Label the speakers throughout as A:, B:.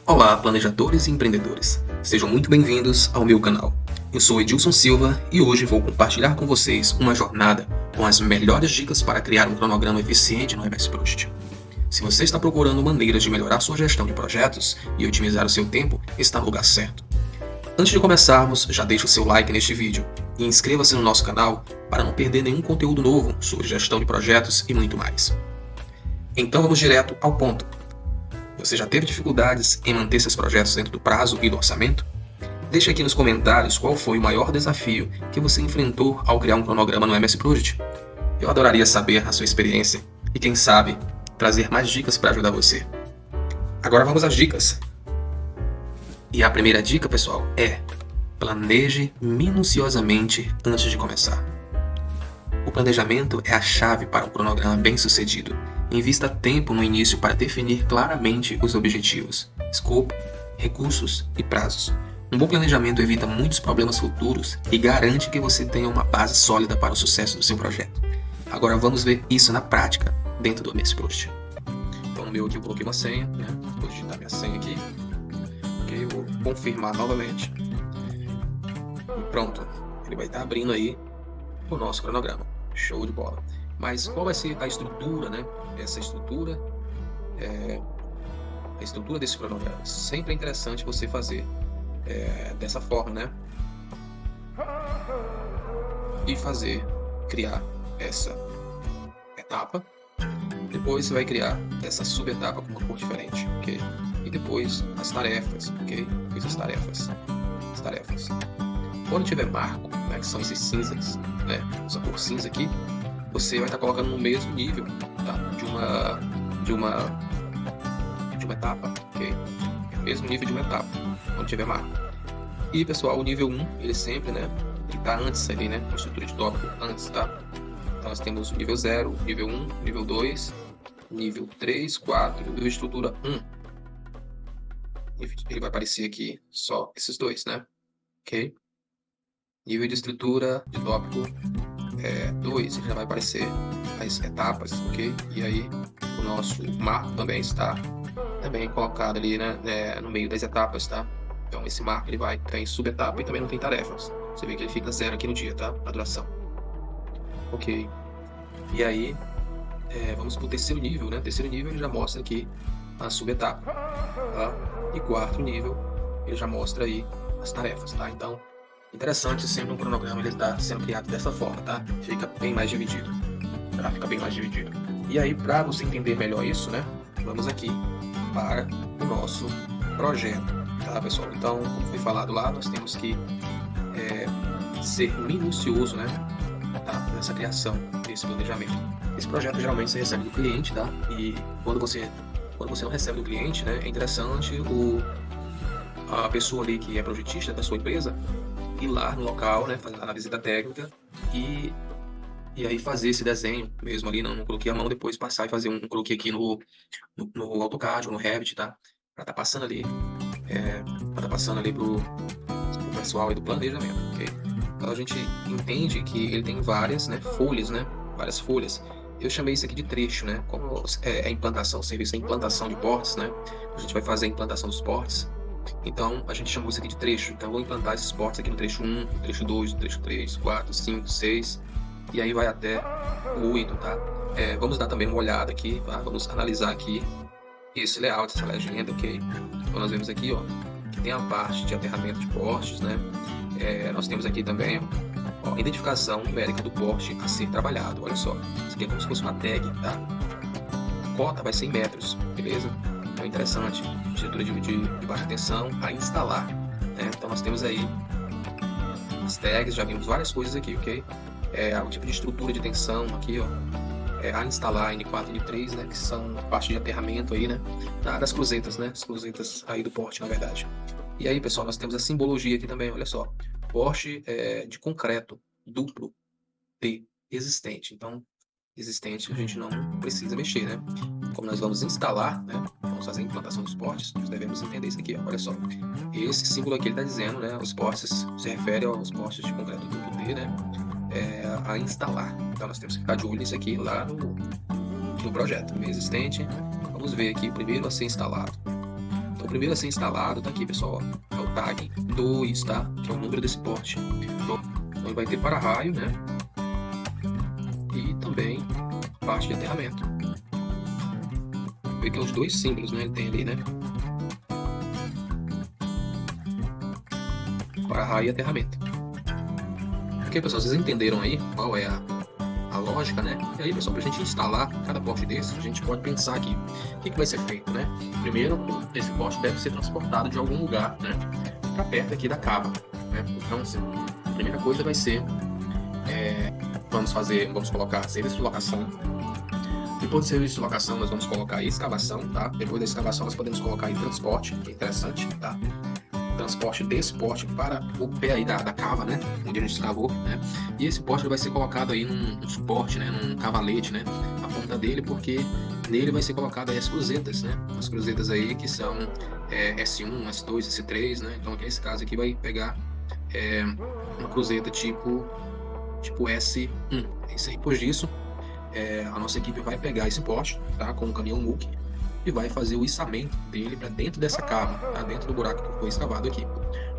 A: Olá, planejadores e empreendedores. Sejam muito bem-vindos ao meu canal. Eu sou Edilson Silva e hoje vou compartilhar com vocês uma jornada com as melhores dicas para criar um cronograma eficiente no MS Prost. Se você está procurando maneiras de melhorar sua gestão de projetos e otimizar o seu tempo, está no lugar certo. Antes de começarmos, já deixe o seu like neste vídeo e inscreva-se no nosso canal para não perder nenhum conteúdo novo sobre gestão de projetos e muito mais. Então vamos direto ao ponto. Você já teve dificuldades em manter seus projetos dentro do prazo e do orçamento? Deixe aqui nos comentários qual foi o maior desafio que você enfrentou ao criar um cronograma no MS Project. Eu adoraria saber a sua experiência e, quem sabe, trazer mais dicas para ajudar você. Agora vamos às dicas. E a primeira dica, pessoal, é: planeje minuciosamente antes de começar. O planejamento é a chave para um cronograma bem-sucedido. Invista tempo no início para definir claramente os objetivos, escopo, recursos e prazos. Um bom planejamento evita muitos problemas futuros e garante que você tenha uma base sólida para o sucesso do seu projeto. Agora vamos ver isso na prática dentro do MS Prost. Então no meu aqui eu coloquei uma senha, né? Vou digitar minha senha aqui. Ok, eu vou confirmar novamente. E pronto, ele vai estar abrindo aí o nosso cronograma. Show de bola. Mas qual vai ser a estrutura, né? Essa estrutura a estrutura desse cronograma. Sempre é interessante você fazer dessa forma, né? E criar essa etapa. Depois você vai criar essa subetapa com uma cor diferente, ok? E depois as tarefas, ok? Fiz as tarefas. Quando tiver marco, né, que são esses cinzas, né? Essa cor cinza aqui, você vai estar colocando no mesmo nível, tá? de uma etapa, ok? Mesmo nível de uma etapa, quando tiver marco. E pessoal, o nível 1, ele sempre, né? Ele tá antes ali, né? A estrutura de tópico antes, tá? Então nós temos o nível 0, nível 1, nível 2, nível 3, 4 e a estrutura 1. Ele vai aparecer aqui só esses dois, né? Ok? Nível de estrutura de tópico 2, já vai aparecer as etapas, ok? E aí o nosso marco também está colocado ali, né, no meio das etapas, tá? Então esse marco ele vai ter subetapa e também não tem tarefas. Você vê que ele fica 0 aqui no dia, tá? A duração. Ok. E aí vamos para o terceiro nível, né? Terceiro nível ele já mostra aqui a subetapa, tá? E quarto nível ele já mostra aí as tarefas, tá? Então interessante sempre um cronograma ele está sendo criado dessa forma, tá? Fica bem mais dividido, tá? E aí, para você entender melhor isso, né? Vamos aqui para o nosso projeto, tá, pessoal? Então, como foi falado lá, nós temos que ser minucioso, né? Tá? Nessa criação desse planejamento. Esse projeto geralmente você recebe do cliente, tá? E quando você não recebe do cliente, né? É interessante a pessoa ali que é projetista da sua empresa ir lá no local, né, fazer a visita técnica e aí fazer esse desenho mesmo ali, não coloquei a mão, depois passar e fazer coloquei aqui no AutoCAD ou no Revit, tá? Para tá passando ali, pro pessoal aí do planejamento, ok? Então a gente entende que ele tem várias, né, folhas, né? Várias folhas. Eu chamei isso aqui de trecho, né? Como é implantação, serviço de implantação de ports, né? A gente vai fazer a implantação dos ports. Então, a gente chamou isso aqui de trecho. Então, eu vou implantar esses ports aqui no trecho 1, no trecho 2, no trecho 3, 4, 5, 6. E aí vai até o 8, tá? Vamos dar também uma olhada aqui, tá? Vamos analisar aqui esse layout, essa legenda, ok? Então, nós vemos aqui, ó, que tem a parte de aterramento de portes, né? Nós temos aqui também, ó, identificação numérica do porte a ser trabalhado. Olha só, isso aqui é como se fosse uma tag, tá? A cota vai ser em metros, beleza? Então, interessante, estrutura de baixa tensão a instalar, né? Então nós temos aí as tags, já vimos várias coisas aqui, ok? O tipo de estrutura de tensão aqui, ó, a instalar N4 e N3, né? Que são a parte de aterramento aí, né? Das cruzetas, né? As cruzetas aí do porte, na verdade. E aí, pessoal, nós temos a simbologia aqui também, olha só. Porte de concreto duplo T existente. Então, existente a gente não precisa mexer, né? Como nós vamos instalar, né? Vamos fazer a implantação dos portes, nós devemos entender isso aqui, ó. Olha só. Esse símbolo aqui ele está dizendo, né? Os portes se refere aos portes de concreto duplo T, né? A instalar. Então nós temos que ficar de olho nisso aqui lá no projeto existente. Vamos ver aqui o primeiro a ser instalado. Então, o primeiro a ser instalado tá aqui, pessoal, ó, é o tag 2, tá? Que é o número desse porte. Então, ele vai ter para-raio, né? E também parte de aterramento. Vê que é os dois símbolos, né? Ele tem ali, né? Para-raio e aterramento. Ok, pessoal, vocês entenderam aí qual é a lógica, né? E aí, pessoal, para a gente instalar cada porte desse, a gente pode pensar aqui, o que vai ser feito, né? Primeiro, esse porte deve ser transportado de algum lugar, né? Para perto aqui da cava, né? Então, assim, a primeira coisa vai ser, vamos colocar serviço de locação. Depois do serviço de locação, nós vamos colocar aí escavação, tá? Depois da escavação, nós podemos colocar aí transporte, que é interessante, tá? Transporte desse porte para o pé aí da cava, né? Onde a gente escavou, né? E esse porte vai ser colocado aí num suporte, né? Num cavalete, né? A ponta dele, porque nele vai ser colocado aí as cruzetas, né? As cruzetas aí que são S1, S2, S3, né? Então, nesse caso aqui vai pegar uma cruzeta tipo S1. É isso aí. Depois disso, a nossa equipe vai pegar esse porte, tá? Com o caminhão MUC e vai fazer o içamento dele para dentro dessa cava, tá? Dentro do buraco que foi escavado aqui.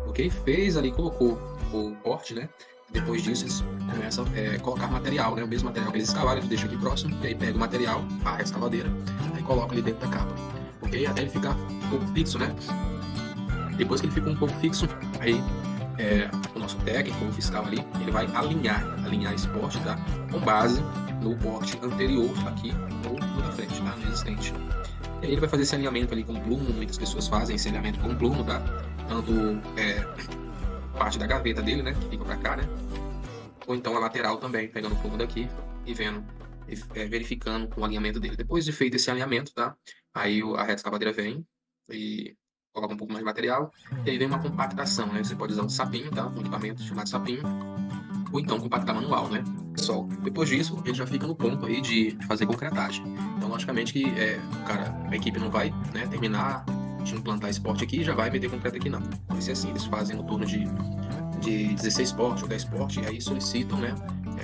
A: Ok? Fez ali, colocou o porte, né? Depois disso, eles começam a colocar material, né? O mesmo material que eles escavaram, eles deixam aqui próximo, e aí pega o material, a escavadeira, aí coloca ali dentro da cava. Ok? Até ele ficar um pouco fixo, né? Depois que ele fica um pouco fixo, aí o nosso técnico, o fiscal ali, ele vai alinhar esse porte, tá? Com base no porte anterior aqui no da frente, tá? No existente. E aí ele vai fazer esse alinhamento ali com plumo, muitas pessoas fazem esse alinhamento com plumo, tá? Tanto parte da gaveta dele, né? Que fica pra cá, né? Ou então a lateral também, pegando o plumo daqui e vendo, verificando o alinhamento dele. Depois de feito esse alinhamento, tá? Aí a reta escavadeira vem e coloca um pouco mais de material, e aí vem uma compactação, né? Você pode usar um sapinho, tá? Um equipamento chamado sapinho, ou então compactar manual, né? Pessoal, depois disso, ele já fica no ponto aí de fazer concretagem. Então, logicamente que a equipe não vai, né, terminar de implantar esse porte aqui e já vai meter concreto aqui, não. Vai ser assim, eles fazem no torno de 16 porte ou 10 porte, e aí solicitam, né,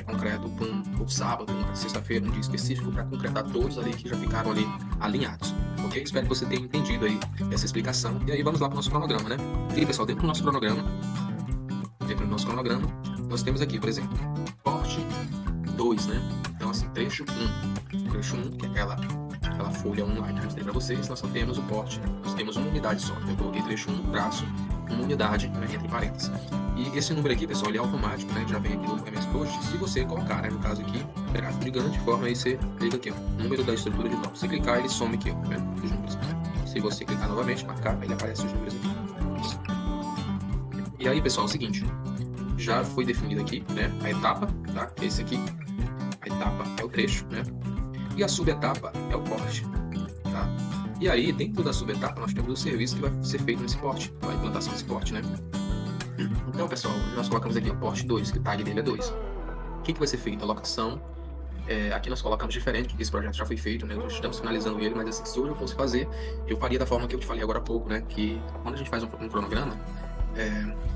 A: concreto para um sábado, uma sexta-feira, um dia específico, para concretar todos ali que já ficaram ali alinhados. Ok? Espero que você tenha entendido aí essa explicação. E aí vamos lá para o nosso cronograma, né? E aí, pessoal, dentro do nosso cronograma, nós temos aqui, por exemplo, porte 2, né? Então, assim, trecho 1. Trecho 1, que é aquela folha 1 lá que eu mostrei para vocês, nós só temos o porte, nós temos uma unidade só. Eu coloquei trecho 1, traço, uma unidade, né, entre parênteses. E esse número aqui, pessoal, ele é automático, né? Já vem aqui no MS Post. Se você colocar, né, no caso aqui, gráfico de grande forma, aí você clica aqui, ó, número da estrutura de top. Se clicar, ele some aqui, ó, né, os números. Se você clicar novamente, marcar, ele aparece os números aqui. E aí, pessoal, é o seguinte, já foi definido aqui, né, a etapa, tá? Esse aqui, a etapa é o trecho, né? E a subetapa é o porte, tá? E aí, dentro da subetapa, nós temos o serviço que vai ser feito nesse porte, a implantação desse porte, né? Então, pessoal, nós colocamos aqui o porte 2, que o tag dele é 2. O que vai ser feito? A locação. Aqui nós colocamos diferente, porque esse projeto já foi feito, né? Nós estamos finalizando ele, mas assim, se hoje eu fosse fazer, eu faria da forma que eu te falei agora há pouco, né? Que quando a gente faz um cronograma,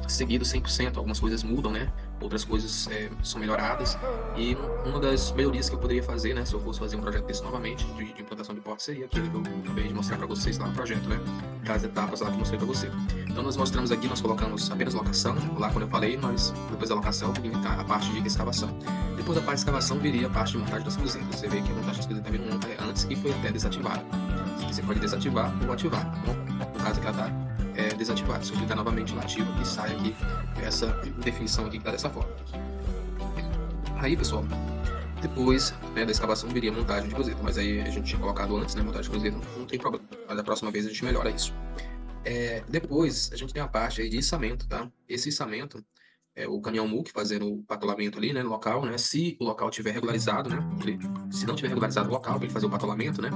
A: seguido 100%, algumas coisas mudam, né? Outras coisas são melhoradas. E uma das melhorias que eu poderia fazer, né? Se eu fosse fazer um projeto desse novamente, de implantação de porte, seria aquele que eu acabei de mostrar para vocês lá no projeto, né? Aquelas etapas lá que eu mostrei para você. Então nós mostramos aqui, nós colocamos apenas locação. Lá quando eu falei, nós, depois da locação, viria a parte de escavação. Depois da parte de escavação, viria a parte de montagem das cruzetas. Você vê que a montagem das cruzetas vindo antes e foi até desativada. Você pode desativar ou ativar. Bom, no caso aqui ela está desativada. Se eu clicar novamente no ativo, e sai aqui essa definição aqui que está dessa forma. Aí, pessoal, depois, né, da escavação viria a montagem de cruzeta, mas aí a gente tinha colocado antes, né, montagem de cruzeta, não tem problema, mas da próxima vez a gente melhora isso. Depois a gente tem a parte aí de içamento, tá? Esse içamento é o caminhão MUC fazendo o patolamento ali, né, no local, né? Se o local tiver regularizado, né? Se não tiver regularizado o local para ele fazer o patolamento, né?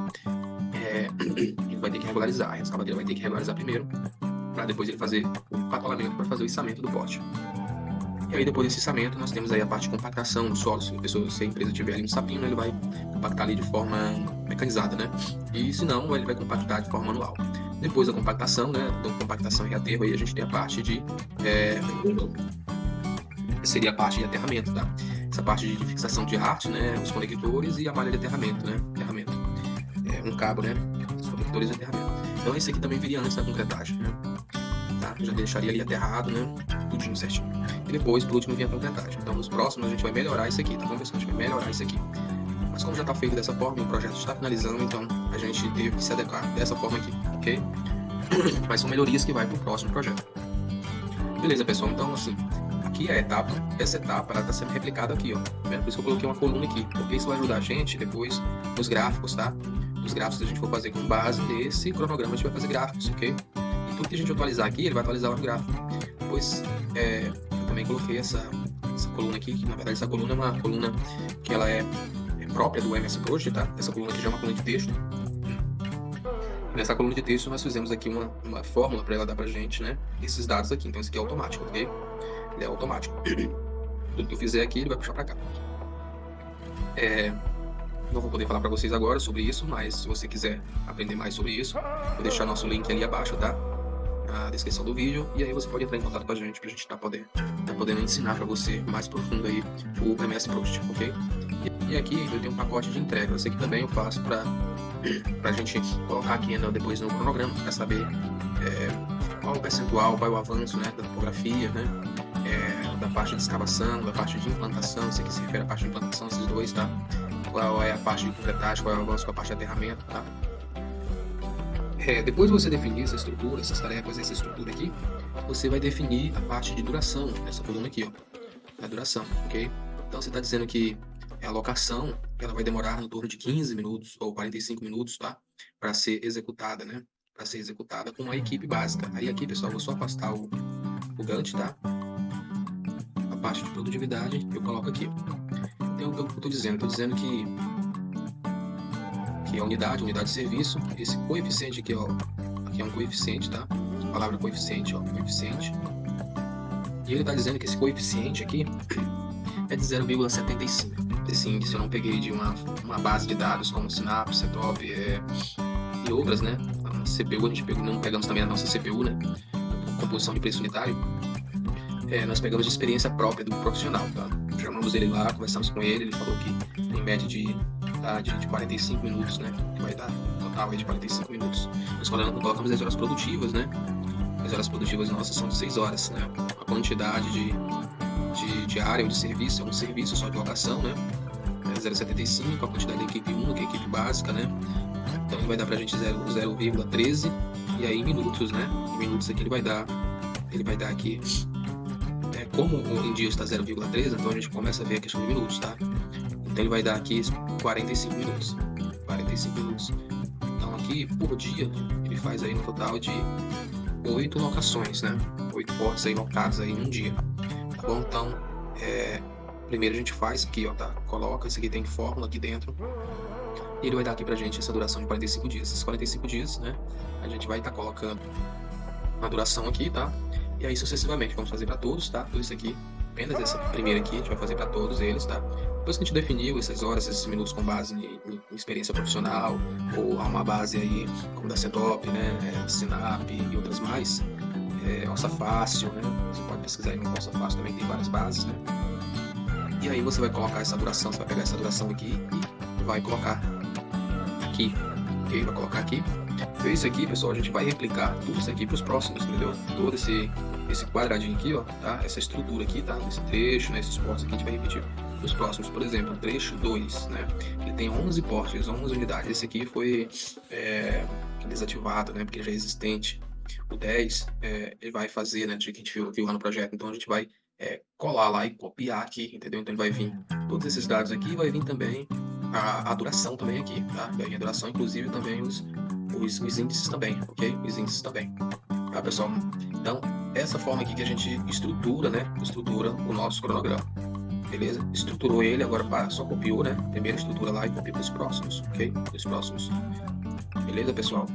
A: Ele vai ter que regularizar, a escavadeira vai ter que regularizar primeiro, para depois ele fazer o patolamento para fazer o içamento do porte. E aí depois desse içamento nós temos aí a parte de compactação do solo. Se a empresa tiver ali um sapinho, né, ele vai compactar ali de forma mecanizada, né? E se não, ele vai compactar de forma manual. Depois da compactação, né, da compactação e aterro, aí a gente tem a parte de seria a parte de aterramento, tá? Essa parte de fixação de arte, né, os conectores e a malha de aterramento, né? Um cabo, né? Os conectores de aterramento. Então esse aqui também viria antes da concretagem, né? Tá? Já deixaria ali aterrado, né? Tudinho certinho. E depois, por último, vinha a concretagem. Então nos próximos a gente vai melhorar isso aqui, tá bom, pessoal? A gente vai melhorar isso aqui. Mas como já está feito dessa forma, o projeto está finalizando, então a gente teve que se adequar dessa forma aqui, ok? Mas são melhorias que vai para o próximo projeto. Beleza, pessoal? Então, assim, aqui é a etapa. Essa etapa ela está sendo replicada aqui, ó. Tá vendo? Por isso que eu coloquei uma coluna aqui, porque isso vai ajudar a gente depois nos gráficos, tá? Os gráficos a gente for fazer com base nesse cronograma, a gente vai fazer gráficos, ok? E tudo que a gente atualizar aqui, ele vai atualizar lá no gráfico. Depois, eu também coloquei essa coluna aqui, que na verdade essa coluna é uma coluna que ela é própria do MS Project, tá? Essa coluna aqui já é uma coluna de texto. Nessa coluna de texto nós fizemos aqui uma fórmula para ela dar pra gente, né? Esses dados aqui. Então esse aqui é automático, ok? Ele é automático. Tudo que eu fizer aqui ele vai puxar para cá. Não vou poder falar para vocês agora sobre isso, mas se você quiser aprender mais sobre isso, vou deixar nosso link ali abaixo, tá? Na descrição do vídeo, e aí você pode entrar em contato com a gente pra gente tá podendo ensinar para você mais profundo aí o MS Project, ok? E aqui eu tenho um pacote de entrega, esse aqui também eu faço pra gente colocar aqui depois no cronograma, para saber qual o percentual, qual é o avanço, né, da topografia, né, da parte de escavação, da parte de implantação, isso aqui se refere à parte de implantação, esses dois, tá? Qual é a parte de concretagem, qual é o avanço com a parte de aterramento, tá? Depois de você definir essa estrutura, essas tarefas, essa estrutura aqui, você vai definir a parte de duração, essa coluna aqui, ó, a duração, ok? Então você está dizendo que a alocação, ela vai demorar no torno de 15 minutos ou 45 minutos, tá? Para ser executada, né? Para ser executada com uma equipe básica. Aí aqui, pessoal, eu vou só afastar o Gantt, tá? A parte de produtividade eu coloco aqui. Então, o que eu estou dizendo? Estou dizendo que a unidade de serviço, esse coeficiente aqui, ó, aqui é um coeficiente, tá? A palavra coeficiente, ó, coeficiente. E ele está dizendo que esse coeficiente aqui é de 0,75. Esse índice eu não peguei de uma base de dados como Synapse, Setup e outras, né? A CPU a gente pegou, não pegamos também a nossa CPU, né? Composição de preço unitário. Nós pegamos de experiência própria do profissional, tá? Chamamos ele lá, conversamos com ele, ele falou que em média de 45 minutos, né? Que vai dar total aí de 45 minutos. Nós colocamos as horas produtivas, né? As horas produtivas nossas são de 6 horas, né? A quantidade de área ou de serviço, é um serviço só de locação, né? 0,75, a quantidade da equipe 1, que é a equipe básica, né? Então vai dar pra gente 0,13 e aí em minutos, né? Em minutos aqui ele vai dar aqui, como em dia está 0,13, então a gente começa a ver a questão de minutos, tá? Então ele vai dar aqui 45 minutos. 45 minutos. Então aqui por dia ele faz aí no total de 8 locações, né? 8 portas aí locadas aí em um dia. Tá bom? Então, primeiro a gente faz aqui, ó, tá? Coloca, isso aqui tem fórmula aqui dentro. E ele vai dar aqui pra gente essa duração de 45 dias. Esses 45 dias, né? A gente vai estar colocando a duração aqui, tá? E aí sucessivamente, vamos fazer para todos, tá? Tudo isso aqui, apenas essa primeira aqui, a gente vai fazer para todos eles, tá? Depois que a gente definiu essas horas, esses minutos com base em experiência profissional, ou uma base aí, como da Setup, né? Synapse e outras mais, Alça Fácil, né? Você pode pesquisar aí no Alça Fácil também, tem várias bases, né? E aí você vai colocar essa duração, você vai pegar essa duração aqui e vai colocar aqui, ok? Vai colocar aqui. Então isso aqui, pessoal, a gente vai replicar tudo isso aqui para os próximos, entendeu? Todo esse quadradinho aqui, ó, tá? Essa estrutura aqui, tá? Esse trecho, né? Esses portos aqui a gente vai repetir para os próximos. Por exemplo, trecho 2, né? Ele tem 11 portos, 11 unidades. Esse aqui foi desativado, né? Porque já é existente. O 10, ele vai fazer, né? Que a gente viu lá no projeto. Então a gente vai colar lá e copiar aqui, entendeu? Então ele vai vir todos esses dados aqui e vai vir também a duração também aqui, tá? Vai vir a duração, inclusive também os índices também, ok? Os índices também, tá, pessoal? Então, essa forma aqui que a gente estrutura, né? Estrutura o nosso cronograma, beleza? Estruturou ele, agora só copiou, né? Primeira estrutura lá e copia para os próximos, ok? Os próximos. Beleza, pessoal?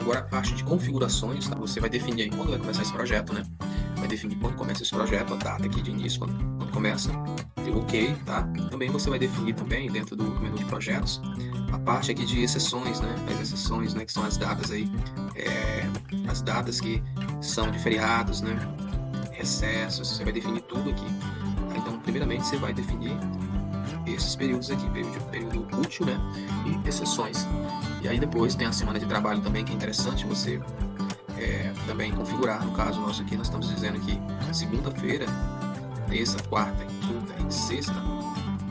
A: Agora a parte de configurações, tá? Você vai definir aí quando vai começar esse projeto, né? Vai definir quando começa esse projeto, a data aqui de início, quando começa. Tem ok, tá? Também você vai definir também, dentro do menu de projetos, a parte aqui de exceções, né? As exceções, né? Que são as datas aí, as datas que são de feriados, né? Recessos, você vai definir tudo aqui. Então, primeiramente, você vai definir esses períodos aqui, período útil, né, e exceções. E aí depois tem a semana de trabalho também, que é interessante você também configurar. No caso nosso aqui, nós estamos dizendo que segunda-feira, terça, quarta, quinta e sexta,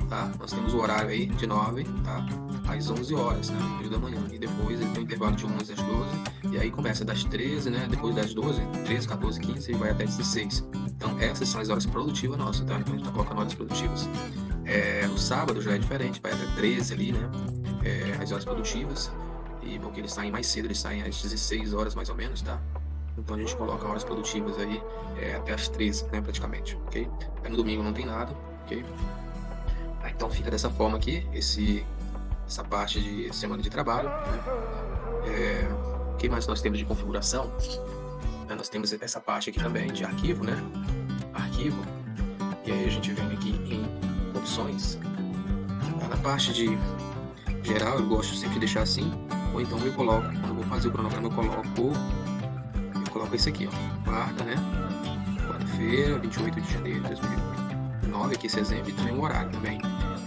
A: tá? Nós temos o horário aí de 9, tá? Às 11 horas, né? No período da manhã. E depois ele tem um intervalo de 11 às 12. E aí começa das 13, né? Depois das 12, 13, 14, 15 e vai até 16. Então essas são as horas produtivas nossas, tá? Então a gente tá colocando horas produtivas. No sábado já é diferente, vai até 13 ali, né? As horas produtivas. E porque eles saem mais cedo, eles saem às 16 horas mais ou menos, tá? Então a gente coloca horas produtivas aí até às 13, né, praticamente, ok? Aí no domingo não tem nada, ok? Então fica dessa forma aqui, essa parte de semana de trabalho, né? O que mais nós temos de configuração? Nós temos essa parte aqui também de arquivo, né? Arquivo. E aí a gente vem aqui em opções. Na parte de geral eu gosto sempre de deixar assim, ou então eu coloco, quando eu vou fazer o cronograma eu coloco esse aqui, ó, quarta, né, quarta-feira, 28 de janeiro de 2009, aqui esse exemplo, e também o horário também,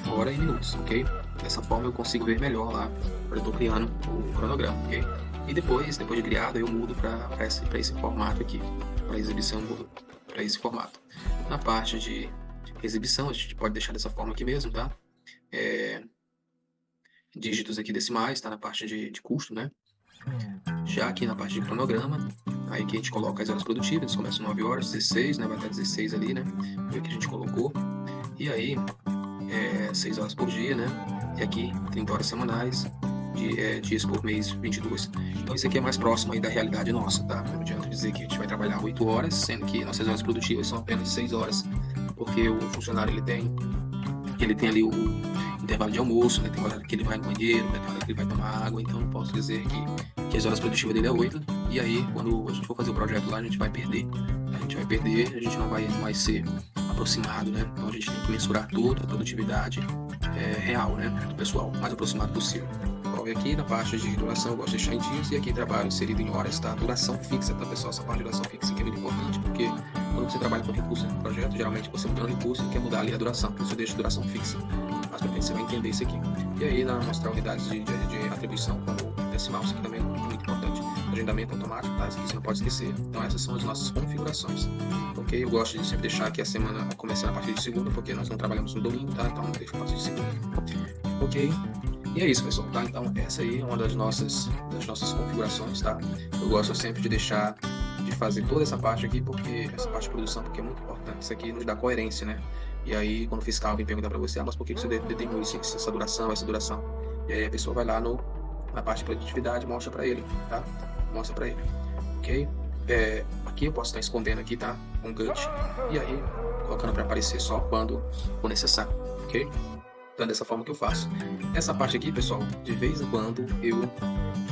A: hora e minutos, ok? Dessa forma eu consigo ver melhor lá, quando eu estou criando o cronograma, ok? E depois de criado, eu mudo para esse formato aqui, para exibição eu mudo para esse formato. Na parte de exibição, a gente pode deixar dessa forma aqui mesmo, tá? Dígitos aqui decimais, tá? Na parte de custo, né? Já aqui na parte de cronograma, aí que a gente coloca as horas produtivas, começa 9 horas, 16, né? Vai até 16 ali, né? Foi o que a gente colocou. E aí, 6 horas por dia, né? E aqui, 30 horas semanais, dias por mês, 22. Então isso aqui é mais próximo aí da realidade nossa, tá? Não adianta dizer que a gente vai trabalhar 8 horas, sendo que nossas horas produtivas são apenas 6 horas, porque o funcionário ele tem ali o intervalo de almoço, né? Tem hora que ele vai no banheiro, né? Tem hora que ele vai tomar água, então não posso dizer que as horas produtivas dele é 8, e aí quando a gente for fazer o projeto lá, a gente vai perder, a gente não vai ser aproximado, né? Então a gente tem que mensurar toda a produtividade real, né, do pessoal, o mais aproximado possível. Então, aqui na parte de duração eu gosto de deixar em dias, e aqui trabalho inserido em horas, tá? Duração fixa, tá, pessoal? Essa parte de duração fixa aqui é muito importante, porque quando você trabalha com recurso no projeto, geralmente você muda o recurso e quer mudar ali a duração, então você deixa a duração fixa. Mas pra frente você vai entender isso aqui. E aí, mostrar unidades de atribuição como decimal, isso aqui também é muito importante. Agendamento automático, tá? Isso aqui você não pode esquecer. Então essas são as nossas configurações. Ok? Eu gosto de sempre deixar aqui a semana começando a partir de segunda, porque nós não trabalhamos no domingo, tá? Então deixa a partir de segunda. Ok? E é isso, pessoal, tá? Então essa aí é uma das nossas configurações, tá? Eu gosto sempre de fazer toda essa parte aqui, porque essa parte de produção, porque é muito importante. Isso aqui nos dá coerência, né? E aí, quando o fiscal vem perguntar para você, mas por que você determinou essa duração? E aí a pessoa vai lá na parte de produtividade, mostra para ele, tá? Mostra para ele, ok? Aqui eu posso estar escondendo aqui, tá? Um GUT, e aí colocando para aparecer só quando for necessário, ok? Então, dessa forma que eu faço. Essa parte aqui, pessoal, de vez em quando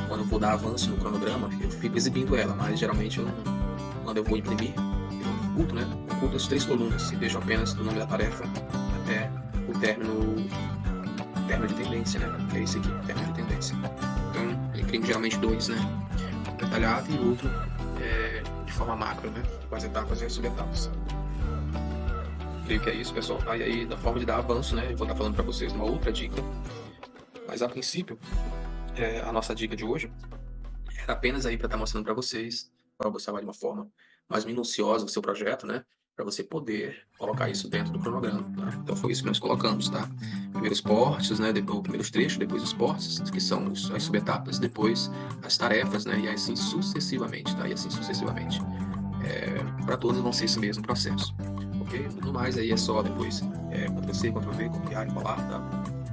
A: quando eu vou dar avanço no cronograma, eu fico exibindo ela, mas geralmente quando eu vou imprimir, eu oculto, né? Eu oculto as 3 colunas e deixo apenas o nome da tarefa até o término de tendência, né? Que é esse aqui, término de tendência. Então, eu imprimo geralmente 2, né? Um detalhado e o outro de forma macro, né? Com as etapas e as subetapas. Creio que é isso, pessoal. E aí, da forma de dar avanço, né? Eu vou estar falando para vocês uma outra dica. Mas a princípio, a nossa dica de hoje era apenas aí para estar mostrando para vocês, para observar de uma forma mais minuciosa o seu projeto, né? Para você poder colocar isso dentro do cronograma, tá? Então foi isso que nós colocamos, tá? Primeiro os portes, né? Depois primeiros trechos, depois os portes, que são as subetapas, depois as tarefas, né? E assim sucessivamente, tá? E assim sucessivamente. Para todos vão ser esse mesmo processo, ok? Tudo mais aí é só depois Ctrl+C, Ctrl+V, copiar e colar, tá?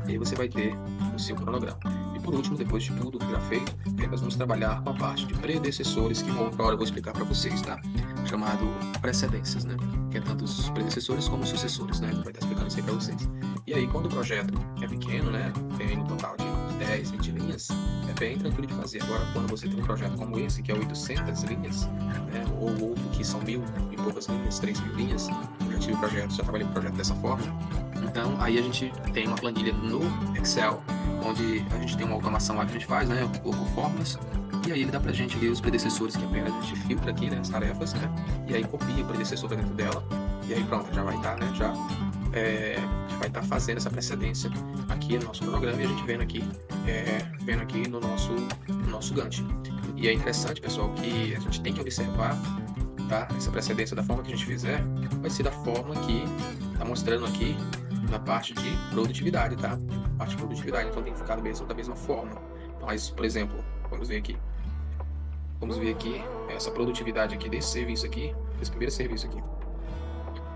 A: E aí você vai ter o seu cronograma. E por último, depois de tudo que já feito, nós vamos trabalhar com a parte de predecessores, que uma outra hora eu vou explicar para vocês, tá? Chamado precedências, né? Que é tanto os predecessores como os sucessores, né? Vai estar explicando isso aí para vocês. E aí, quando o projeto é pequeno, né? Tem um total de 10, 20 linhas, é bem tranquilo de fazer. Agora, quando você tem um projeto como esse, que é 800 linhas, né? Ou outro que são 1000 e poucas linhas, 3.000 linhas, eu já tive projetos, já trabalhei com projeto dessa forma. Então, aí a gente tem uma planilha no Excel, onde a gente tem uma automação lá que a gente faz, né? Por fórmulas. E aí ele dá pra gente ali os predecessores, que apenas a gente filtra aqui, né? As tarefas, né? E aí copia o predecessor pra dentro dela. E aí pronto, já vai estar, né? Já a gente vai estar fazendo essa precedência aqui no nosso cronograma e a gente vendo aqui no nosso Gantt. E é interessante, pessoal, que a gente tem que observar, tá? Essa precedência da forma que a gente fizer vai ser da forma que está mostrando aqui na parte de produtividade, tá? Parte de produtividade, então tem que ficar da mesma forma. Então, mas, por exemplo, vamos ver aqui essa produtividade aqui desse serviço aqui, desse primeiro serviço aqui.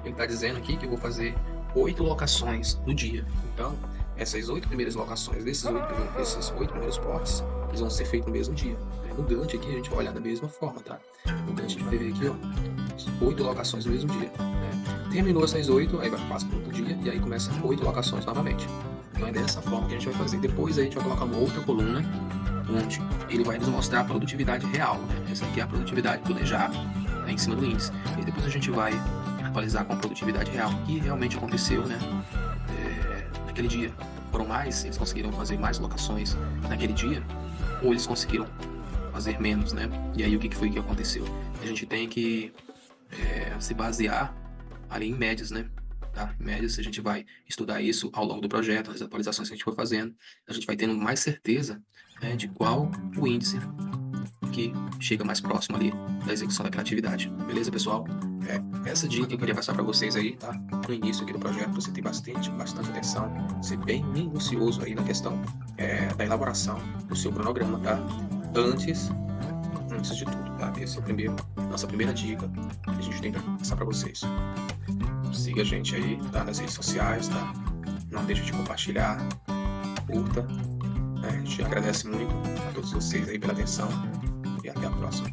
A: Ele está dizendo aqui que eu vou fazer 8 locações no dia. Então, essas 8 primeiras locações desses 8 primeiros portes, eles vão ser feitos no mesmo dia. No Gantt aqui a gente vai olhar da mesma forma, tá? No Gantt a gente vai ver aqui, ó, 8 locações no mesmo dia, né? Terminou essas 8, aí vai passar para outro dia e aí começa 8 locações novamente. Então é dessa forma que a gente vai fazer. Depois a gente vai colocar uma outra coluna onde ele vai nos mostrar a produtividade real, né? Essa aqui é a produtividade planejada, né, em cima do índice. E depois a gente vai atualizar com a produtividade real, que realmente aconteceu, né? Naquele dia. Eles conseguiram fazer mais locações naquele dia, ou eles conseguiram fazer menos, né? E aí o que foi que aconteceu? A gente tem que se basear ali em médias, né? Tá? Em médias, a gente vai estudar isso ao longo do projeto, as atualizações que a gente for fazendo, a gente vai tendo mais certeza, né, de qual o índice que chega mais próximo ali da execução daquela atividade. Beleza, pessoal? Essa dica que eu queria passar para vocês aí, tá? No início aqui do projeto, você tem bastante atenção, ser bem minucioso aí na questão da elaboração do seu cronograma, tá? Antes de tudo, tá? Essa é nossa primeira dica que a gente tem para passar para vocês. Siga a gente aí, tá? Nas redes sociais, tá? Não deixe de compartilhar, curta, né? A gente agradece muito a todos vocês aí pela atenção e até a próxima.